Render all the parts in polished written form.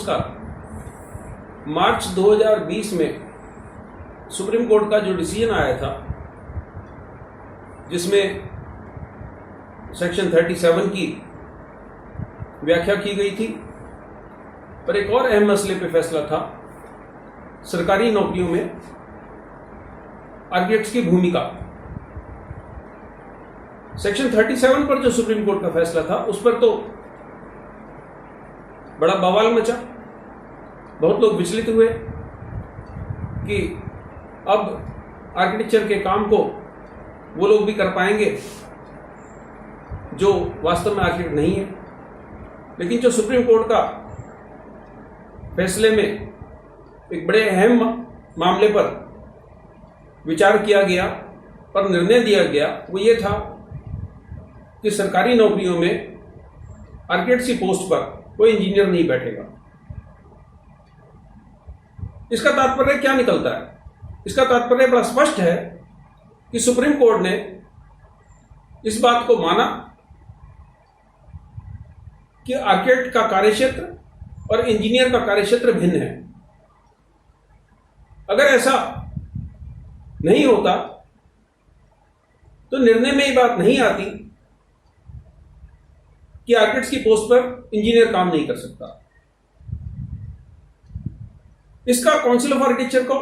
नमस्कार। मार्च 2020 में supreme court का जो डिसीजन आया था, जिसमें सेक्शन 37 की व्याख्या की गई थी, पर एक और अहम मसले पे फैसला था, सरकारी नौकरियों में आर्किटेक्ट्स की भूमिका। सेक्शन 37 पर जो सुप्रीम कोर्ट का फैसला था, उस पर तो बड़ा बवाल मचा। बहुत लोग विचलित हुए कि अब आर्किटेक्चर के काम को वो लोग भी कर पाएंगे जो वास्तव में आर्किटेक्ट नहीं है। लेकिन जो सुप्रीम कोर्ट का फैसले में एक बड़े अहम मामले पर विचार किया गया और निर्णय दिया गया, वो ये था कि सरकारी नौकरियों में आर्किटेक्ट की पोस्ट पर कोई इंजीनियर नहीं बैठेगा। इसका तात्पर्य क्या निकलता है? इसका तात्पर्य बड़ा स्पष्ट है कि सुप्रीम कोर्ट ने इस बात को माना कि आर्किटेक्ट का कार्यक्षेत्र और इंजीनियर का कार्यक्षेत्र भिन्न है। अगर ऐसा नहीं होता तो निर्णय में ये बात नहीं आती कि आर्किटेक्ट्स की पोस्ट पर इंजीनियर काम नहीं कर सकता। इसका काउंसिल ऑफ आर्किटेक्चर को,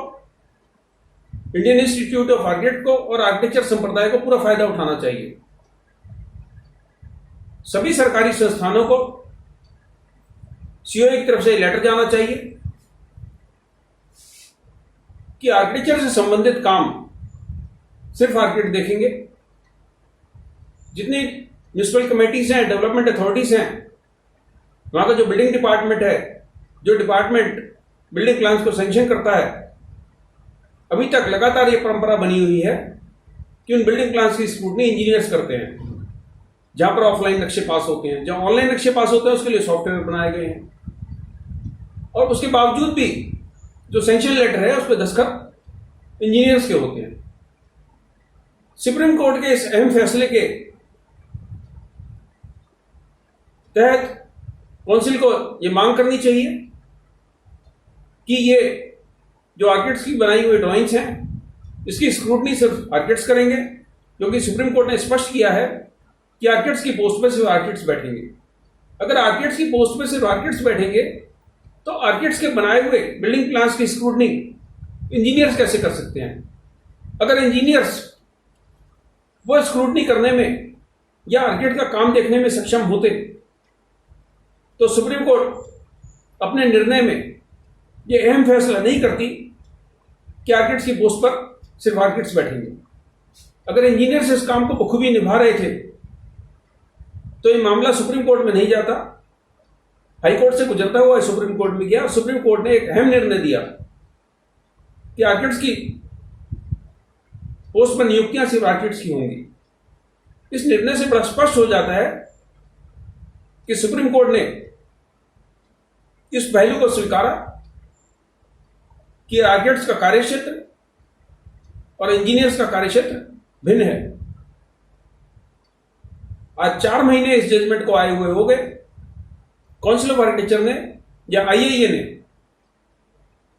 इंडियन इंस्टीट्यूट ऑफ आर्किटेक्ट को और आर्किटेक्चर संप्रदाय को पूरा फायदा उठाना चाहिए। सभी सरकारी संस्थानों को सीओ की तरफ से लेटर जाना चाहिए कि आर्किटेक्चर से संबंधित काम सिर्फ आर्किटेक्ट देखेंगे। जितनी म्यूनिसिपल कमेटीज हैं, डेवलपमेंट अथॉरिटीज हैं, वहां का जो बिल्डिंग डिपार्टमेंट है, जो डिपार्टमेंट बिल्डिंग प्लान्स को सैंक्शन करता है, अभी तक लगातार ये परंपरा बनी हुई है कि उन बिल्डिंग प्लान्स की स्क्रूटनी इंजीनियर्स करते हैं। जहां पर ऑफलाइन नक्शे पास होते हैं, जहां ऑनलाइन नक्शे पास होते हैं, उसके लिए सॉफ्टवेयर बनाए गए हैं। और उसके बावजूद भी जो सैंक्शन लेटर है उस पर दस्तखत इंजीनियर्स के होते हैं। सुप्रीम कोर्ट के इस अहम फैसले के तहत काउंसिल को यह मांग करनी चाहिए कि ये जो आर्किटेक्ट्स की बनाई हुई ड्राइंग्स हैं, इसकी स्क्रूटनी सिर्फ आर्किटेक्ट्स करेंगे, क्योंकि सुप्रीम कोर्ट ने स्पष्ट किया है कि आर्किटेक्ट्स की पोस्ट पर सिर्फ आर्किटेक्ट्स बैठेंगे। अगर आर्किटेक्ट्स की पोस्ट पर सिर्फ आर्किटेक्ट्स बैठेंगे तो आर्किटेक्ट्स के बनाए हुए बिल्डिंग प्लान्स की स्क्रूटनी इंजीनियर्स कैसे कर सकते हैं? अगर इंजीनियर्स वो स्क्रूटनी करने में या आर्किटेक्ट का काम देखने में सक्षम होते तो सुप्रीम कोर्ट अपने निर्णय में यह अहम फैसला नहीं करती कि आर्किटेक्ट्स की पोस्ट पर सिर्फ आर्किटेक्ट्स बैठेंगे। अगर इंजीनियर्स इस काम को बखूबी निभा रहे थे तो ये मामला सुप्रीम कोर्ट में नहीं जाता, हाई कोर्ट से गुजरता हुआ सुप्रीम कोर्ट में गया। सुप्रीम कोर्ट ने एक अहम निर्णय दिया कि आर्किटेक्ट्स की पोस्ट पर नियुक्तियां सिर्फ आर्किटेक्ट्स की होंगी। इस निर्णय से बड़ा स्पष्ट हो जाता है कि सुप्रीम कोर्ट ने इस पहलू को स्वीकारा कि आर्किटेक्ट्स का कार्यक्षेत्र और इंजीनियर्स का कार्यक्षेत्र भिन्न है। आज 4 महीने इस जजमेंट को आए हुए हो गए। काउंसिल ऑफ आर्किटेक्चर ने या आईएईए ने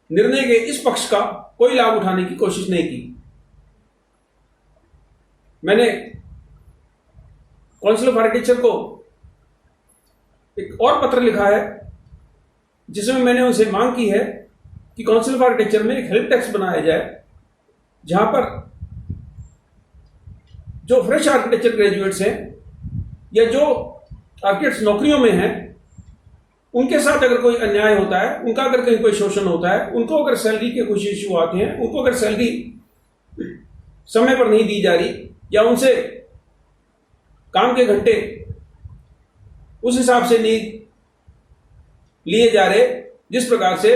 निर्णय के इस पक्ष का कोई लाभ उठाने की कोशिश नहीं की। मैंने काउंसिल ऑफ आर्किटेक्चर को एक और पत्र लिखा है जिसमें मैंने उनसे मांग की है कि काउंसिल ऑफ आर्किटेक्चर में एक हेल्प डेस्क बनाया जाए, जहां पर जो फ्रेश आर्किटेक्चर ग्रेजुएट्स हैं या जो आर्किटेक्ट्स नौकरियों में हैं, उनके साथ अगर कोई अन्याय होता है, उनका अगर कहीं कोई शोषण होता है, उनको अगर सैलरी के कुछ इश्यू आते हैं, उनको अगर सैलरी समय पर नहीं दी जा रही या उनसे काम के घंटे उस हिसाब से नहीं लिए जा रहे जिस प्रकार से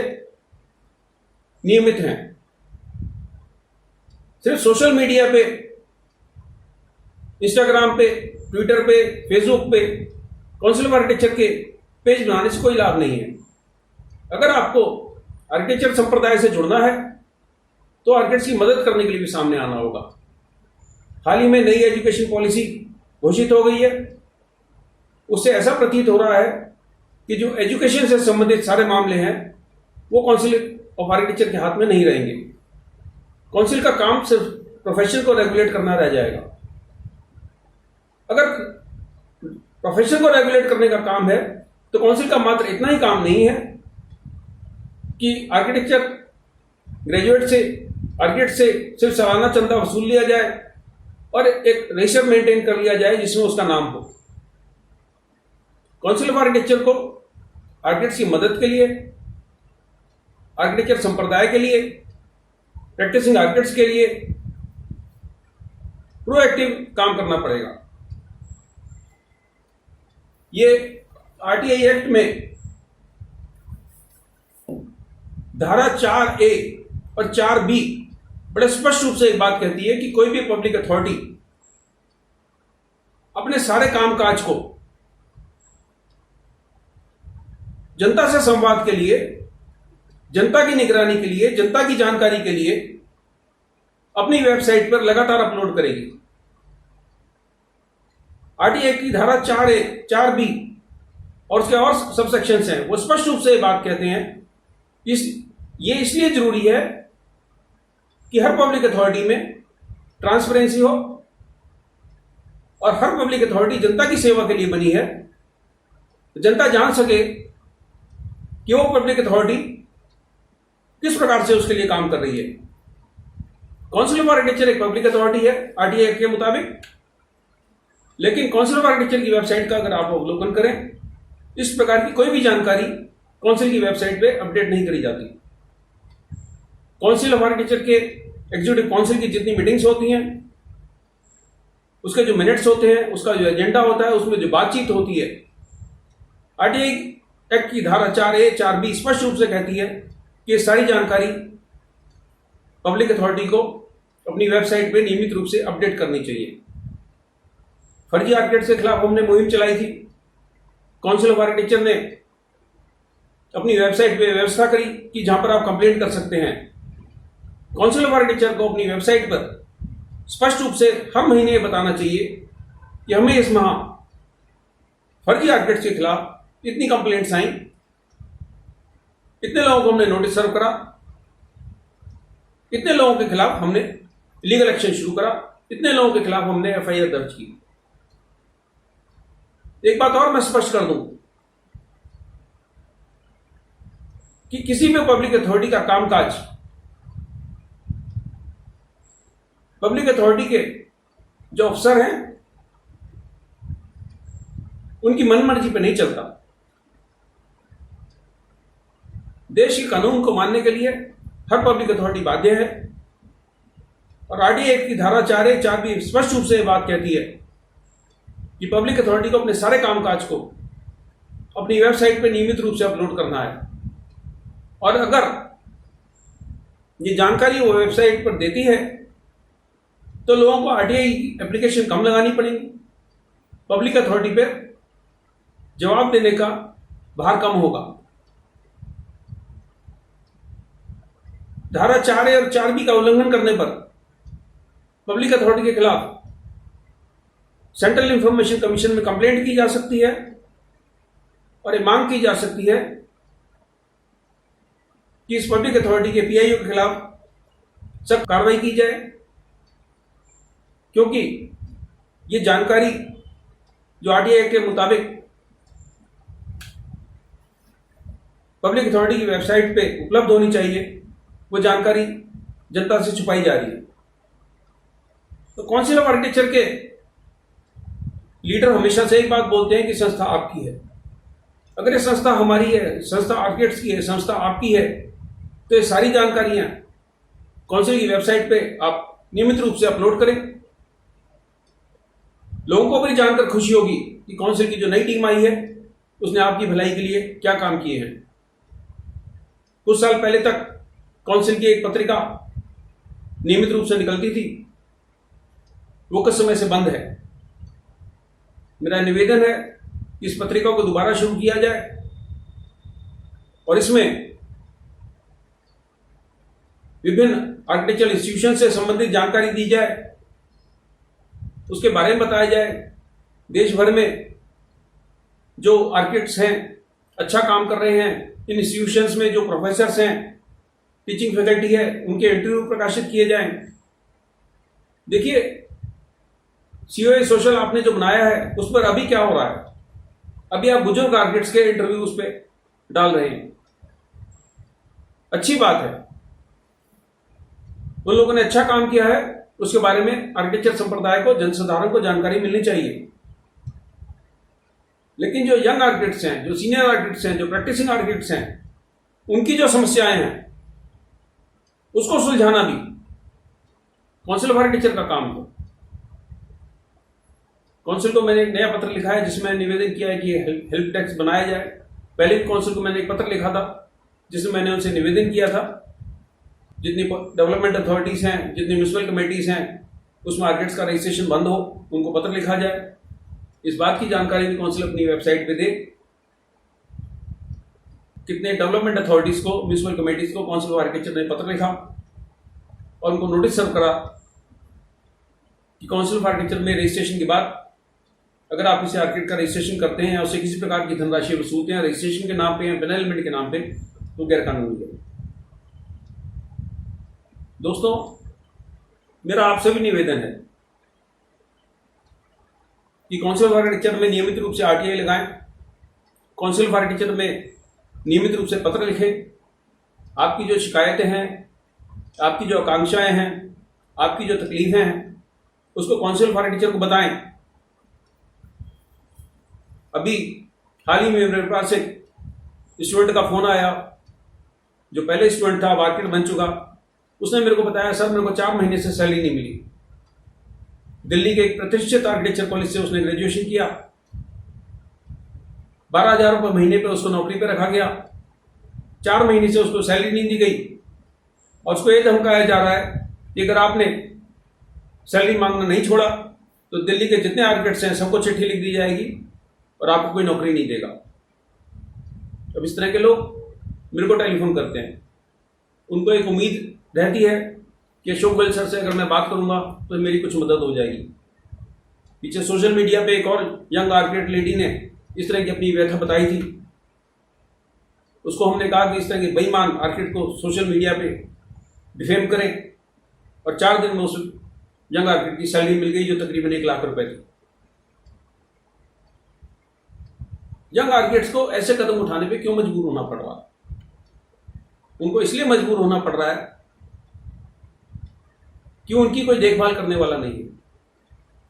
नियमित हैं, सिर्फ सोशल मीडिया पे, इंस्टाग्राम पे, ट्विटर पे, फेसबुक पे काउंसिल ऑफ आर्किटेक्चर के पेज बनाने से कोई लाभ नहीं है। अगर आपको आर्किटेक्चर संप्रदाय से जुड़ना है तो आर्किटेक्ट्स की मदद करने के लिए भी सामने आना होगा। हाल ही में नई एजुकेशन पॉलिसी घोषित हो गई है। उससे ऐसा प्रतीत हो रहा है कि जो एजुकेशन से संबंधित सारे मामले हैं वो काउंसिल ऑफ आर्किटेक्चर के हाथ में नहीं रहेंगे। काउंसिल का काम सिर्फ प्रोफेशन को रेगुलेट करना रह जाएगा। अगर प्रोफेशन को रेगुलेट करने का काम है तो काउंसिल का मात्र इतना ही काम नहीं है कि आर्किटेक्चर ग्रेजुएट से, आर्किटेक्ट से सिर्फ सालाना चंदा वसूल लिया जाए और एक रजिस्टर मेंटेन कर लिया जाए जिसमें उसका नाम हो। काउंसिल ऑफ आर्किटेक्चर को आर्किटेक्ट्स की मदद के लिए, आर्किटेक्चर संप्रदाय के लिए, प्रैक्टिसिंग आर्किटेक्ट्स के लिए प्रोएक्टिव काम करना पड़ेगा। ये आरटीआई एक्ट में धारा 4A और 4B बड़े स्पष्ट रूप से एक बात कहती है कि कोई भी पब्लिक अथॉरिटी अपने सारे कामकाज को जनता से संवाद के लिए, जनता की निगरानी के लिए, जनता की जानकारी के लिए अपनी वेबसाइट पर लगातार अपलोड करेगी। आरटीआई की धारा 4A, 4B और उसके और सबसेक्शंस हैं, वो स्पष्ट रूप से बात कहते हैं ये इसलिए जरूरी है कि हर पब्लिक अथॉरिटी में ट्रांसपेरेंसी हो और हर पब्लिक अथॉरिटी जनता की सेवा के लिए बनी है। जनता जान सके कि वो पब्लिक अथॉरिटी किस प्रकार से उसके लिए काम कर रही है। काउंसिल ऑफ आर्किटेक्चर एक पब्लिक अथॉरिटी है आरटीआई एक्ट के मुताबिक, लेकिन काउंसिल ऑफ आर्किटेक्चर की वेबसाइट का अगर आप अवलोकन करें, इस प्रकार की कोई भी जानकारी काउंसिल की वेबसाइट पे अपडेट नहीं करी जाती। काउंसिल ऑफ आर्किटेक्चर के एग्जीक्यूटिव काउंसिल की जितनी मीटिंग्स होती हैं, उसके जो मिनट्स होते हैं, उसका जो एजेंडा होता है, उसमें जो बातचीत होती है, आरटीआई एक्ट की धारा 4A, 4B स्पष्ट रूप से कहती है कि ये सारी जानकारी पब्लिक अथॉरिटी को अपनी वेबसाइट पे नियमित रूप से अपडेट करनी चाहिए। फर्जी आर्किटेक्ट के खिलाफ हमने मुहिम चलाई थी। काउंसिल ऑफ आर्किटेक्चर ने अपनी वेबसाइट पे व्यवस्था करी कि जहां पर आप कंप्लेंट कर सकते हैं। काउंसिल ऑफ आर्किटेक्चर को अपनी वेबसाइट पर स्पष्ट रूप से हर महीने बताना चाहिए कि हमें इस माह फर्जी आर्किटेक्ट के खिलाफ इतनी कंप्लेंट्स आई, इतने लोगों को हमने नोटिस सर्व करा, इतने लोगों के खिलाफ हमने लीगल एक्शन शुरू करा, इतने लोगों के खिलाफ हमने एफआईआर दर्ज की। एक बात और मैं स्पष्ट कर दूं कि किसी भी पब्लिक अथॉरिटी का कामकाज पब्लिक अथॉरिटी के जो अफसर हैं उनकी मनमर्जी पे नहीं चलता। देश के कानून को मानने के लिए हर पब्लिक अथॉरिटी बाध्य है और आरटीआई एक्ट की धारा 4A, 4B स्पष्ट रूप से यह बात कहती है कि पब्लिक अथॉरिटी को अपने सारे कामकाज को अपनी वेबसाइट पर नियमित रूप से अपलोड करना है और अगर ये जानकारी वो वेबसाइट पर देती है तो लोगों को आरटीआई एप्लीकेशन कम लगानी पड़ेगी, पब्लिक अथॉरिटी पे जवाब देने का भार कम होगा। धारा 4A और 4B का उल्लंघन करने पर पब्लिक अथॉरिटी के खिलाफ सेंट्रल इंफॉर्मेशन कमीशन में कंप्लेंट की जा सकती है और ये मांग की जा सकती है कि इस पब्लिक अथॉरिटी के पीआईओ के खिलाफ सख्त कार्रवाई की जाए, क्योंकि ये जानकारी जो आरटीआई एक्ट के मुताबिक पब्लिक अथॉरिटी की वेबसाइट पे उपलब्ध होनी चाहिए, वो जानकारी जनता से छुपाई जा रही है। तो काउंसिल ऑफ आर्किटेक्चर के लीडर हमेशा से एक बात बोलते हैं कि संस्था आपकी है। अगर ये संस्था हमारी है, संस्था आर्किटेक्ट्स की है, संस्था आपकी है, तो ये सारी जानकारियां काउंसिल की वेबसाइट पे आप नियमित रूप से अपलोड करें। लोगों को भी जानकर खुशी होगी कि काउंसिल की जो नई टीम आई है उसने आपकी भलाई के लिए क्या काम किए हैं। कुछ साल पहले तक काउंसिल की एक पत्रिका नियमित रूप से निकलती थी, वो कुछ समय से बंद है। मेरा निवेदन है कि इस पत्रिका को दोबारा शुरू किया जाए और इसमें विभिन्न आर्किटेक्चरल इंस्टीट्यूशन से संबंधित जानकारी दी जाए, उसके बारे में बताया जाए। देश भर में जो आर्किटेक्ट्स हैं अच्छा काम कर रहे हैं, इन इंस्टीट्यूशंस में जो प्रोफेसर्स हैं, टीचिंग फैकल्टी है, उनके इंटरव्यू प्रकाशित किए जाएं। देखिए, सीओए सोशल आपने जो बनाया है उस पर अभी क्या हो रहा है, अभी आप बुजुर्ग आर्किटेक्ट्स के इंटरव्यू उस पर डाल रहे हैं। अच्छी बात है, उन लोगों ने अच्छा काम किया है, उसके बारे में आर्किटेक्चर संप्रदाय को, जनसाधारण को जानकारी मिलनी चाहिए। लेकिन जो यंग आर्किटेक्ट्स हैं, जो सीनियर आर्किटेक्ट्स हैं, जो प्रैक्टिसिंग आर्किटेक्ट्स हैं, उनकी जो समस्याएं हैं उसको सुलझाना भी काउंसिल ऑफ आर्किटेक्चर का काम है। काउंसिल को मैंने एक नया पत्र लिखा है जिसमें निवेदन किया है कि हेल्प डेस्क बनाया जाए। पहले भी काउंसिल को मैंने एक पत्र लिखा था जिसमें मैंने उनसे निवेदन किया था, जितनी डेवलपमेंट अथॉरिटीज हैं, जितनी म्यूनिसिपल कमेटीज हैं, उसमें आर्किटेक्ट्स का रजिस्ट्रेशन बंद हो, उनको पत्र लिखा जाए। इस बात की जानकारी भी काउंसिल अपनी वेबसाइट पे दे, कितने डेवलपमेंट अथॉरिटीज को, म्यूनिसिपल कमेटीज को काउंसिल ऑफ आर्किटेक्चर ने पत्र लिखा और उनको नोटिस सर्व करा कि काउंसिल ऑफ आर्किटेक्चर में रजिस्ट्रेशन के बाद अगर आप इसे आर्किटेक्ट का रजिस्ट्रेशन करते हैं या उससे किसी प्रकार की धनराशि वसूलते हैं रजिस्ट्रेशन के नाम पे या बिना एलिमेंट के नाम पे, तो गैर कानूनी है। दोस्तों, मेरा आपसे भी निवेदन है कि काउंसिल ऑफ आर्किटेक्चर में नियमित रूप से आरटीआई लगाएं, काउंसिल ऑफ आर्किटेक्चर में नियमित रूप से पत्र लिखें, आपकी जो शिकायतें हैं, आपकी जो आकांक्षाएं हैं, आपकी जो तकलीफें हैं, उसको काउंसिल ऑफ आर्किटेक्चर को बताएं। अभी हाल ही में मेरे पास एक स्टूडेंट का फोन आया, जो पहले स्टूडेंट था, आर्किटेक्ट बन चुका। उसने मेरे को बताया, सर मेरे को 4 महीने से सैलरी नहीं मिली। दिल्ली के एक प्रतिष्ठित आर्किटेक्चर कॉलेज से उसने ग्रेजुएशन किया, 12,000 रुपये महीने पे उसको नौकरी पे रखा गया, 4 महीने से उसको सैलरी नहीं दी गई और उसको ये धमकाया जा रहा है कि अगर आपने सैलरी मांगना नहीं छोड़ा तो दिल्ली के जितने आर्किटेक्ट्स हैं सबको चिट्ठी लिख दी जाएगी और आपको कोई नौकरी नहीं देगा। अब इस तरह के लोग मेरे को टेलीफोन करते हैं, उनको एक उम्मीद रहती है कि अशोक गोयल सर से अगर मैं बात करूंगा तो मेरी कुछ मदद हो जाएगी। पीछे सोशल मीडिया पे एक और यंग आर्किटेक्ट लेडी ने इस तरह की अपनी व्यथा बताई थी। उसको हमने कहा कि इस तरह के बेईमान आर्किटेक्ट को सोशल मीडिया पे डिफेम करें और 4 दिन में उस यंग आर्किटेक्ट की सैलरी मिल गई जो तकरीबन 1 लाख रुपए थी। यंग आर्किटेक्ट्स को ऐसे कदम उठाने पे क्यों मजबूर होना पड़ रहा है? उनको इसलिए मजबूर होना पड़ रहा है कि उनकी कोई देखभाल करने वाला नहीं है,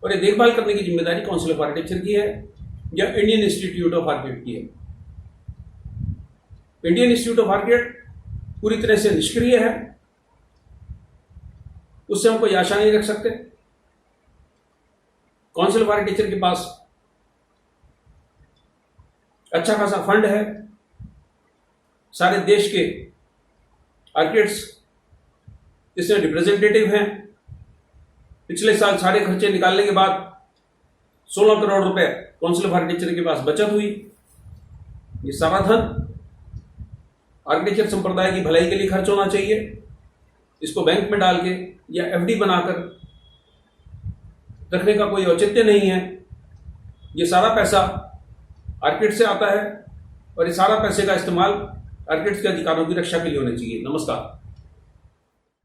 और ये देखभाल करने की जिम्मेदारी काउंसिल ऑफ आर्किटेक्चर की है या इंडियन इंस्टीट्यूट ऑफ आर्किटेक्ट की है। इंडियन इंस्टीट्यूट ऑफ आर्किटेक्ट पूरी तरह से निष्क्रिय है, उससे हम कोई आशा नहीं रख सकते। काउंसिल ऑफ आर्किटेक्चर के पास अच्छा खासा फंड है, सारे देश के आर्किटेक्ट्स इसमें रिप्रेजेंटेटिव हैं। पिछले साल सारे खर्चे निकालने के बाद 16 करोड़ रुपए काउंसिल ऑफ आर्किटेक्चर के पास बचत हुई। ये सारा धन आर्किटेक्चर संप्रदाय की भलाई के लिए खर्च होना चाहिए। इसको बैंक में डाल के या एफडी बनाकर रखने का कोई औचित्य नहीं है। ये सारा पैसा आर्किटेक्ट से आता है और ये सारा पैसे का इस्तेमाल आर्किटेक्ट के अधिकारों की रक्षा के लिए होना चाहिए। नमस्कार।